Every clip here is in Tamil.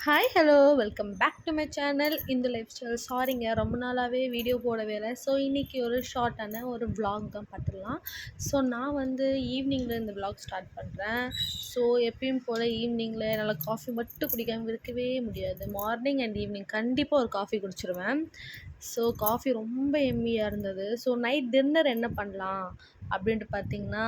Hi hello welcome back to my channel இந்த லைஃப் ஸ்டைல். சாரிங்க, ரொம்ப நாளாகவே வீடியோ போடவே இல்லை. ஸோ இன்றைக்கி ஒரு ஷார்ட்டான ஒரு vlog தான் பார்த்துடலாம். ஸோ நான் வந்து ஈவினிங்கில் இந்த vlog ஸ்டார்ட் பண்ணுறேன். ஸோ எப்பயும் போல் ஈவினிங்கில் என்னால் காஃபி மட்டும் குடிக்காமல் இருக்கவே முடியாது. மார்னிங் அண்ட் ஈவினிங் கண்டிப்பாக ஒரு காஃபி குடிச்சிருவேன். ஸோ காஃபி ரொம்ப எம்மியாக இருந்தது. ஸோ நைட் டின்னர் என்ன பண்ணலாம் அப்படின்ட்டு பார்த்திங்கன்னா,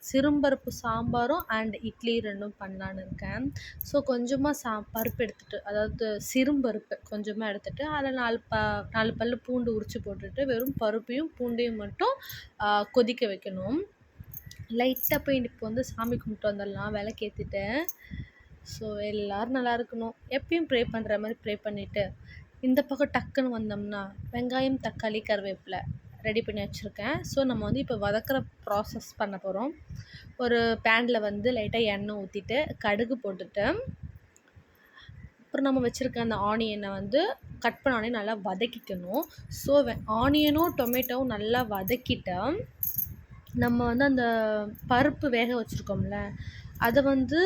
சிறும்பருப்பு சாம்பாரும் அண்ட் இட்லி ரெண்டும் பண்ணலான்னு இருக்கேன். ஸோ கொஞ்சமாக பருப்பு எடுத்துகிட்டு, அதாவது சிறும்பருப்பு கொஞ்சமாக எடுத்துகிட்டு அதில் 4 பல் பூண்டு உரித்து போட்டுட்டு வெறும் பருப்பையும் பூண்டையும் மட்டும் கொதிக்க வைக்கணும். லைட்டாக போய் இப்போ வந்து சாமி கும்பிட்டு வந்துடலாம், விளக்கேற்றிட்டேன். ஸோ எல்லோரும் நல்லா இருக்கணும், எப்பயும் ப்ரே பண்ணுற மாதிரி ப்ரே பண்ணிவிட்டு இந்த பக்கம் டக்குன்னு வந்தோம்னா வெங்காயம், தக்காளி, கருவேப்பிலை ரெடி பண்ணி வச்சுருக்கேன். ஸோ நம்ம வந்து இப்போ வதக்கிற ப்ராசஸ் பண்ண போகிறோம். ஒரு பேனில் வந்து லைட்டாக எண்ணெய் ஊற்றிட்டு கடுகு போட்டுட்டு அப்புறம் நம்ம வச்சுருக்க அந்த ஆனியனை வந்து கட் பண்ண ஆனியன் நல்லா வதக்கிக்கணும். ஸோ ஆனியனும் டொமேட்டோவும் நல்லா வதக்கிட்டு நம்ம வந்து அந்த பருப்பு வேக வச்சுருக்கோம்ல அதை வந்து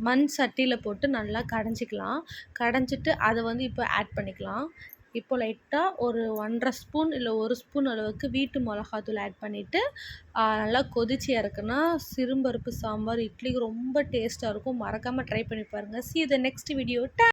மண் சட்டியில் போட்டு நல்லா கடைஞ்சிக்கலாம். கடைஞ்சிட்டு அதை வந்து இப்போ ஆட் பண்ணிக்கலாம். இப்போ லைட்டாக ஒரு 1½ ஸ்பூன் இல்லை 1 ஸ்பூன் அளவுக்கு வீட்டு மிளகாத்தூள் ஆட் பண்ணிவிட்டு நல்லா கொதிச்சு இறக்குனா சிறும்பருப்பு சாம்பார் இட்லிக்கு ரொம்ப டேஸ்ட்டாக இருக்கும். மறக்காமல் ட்ரை பண்ணி பாருங்கள். See you the next video.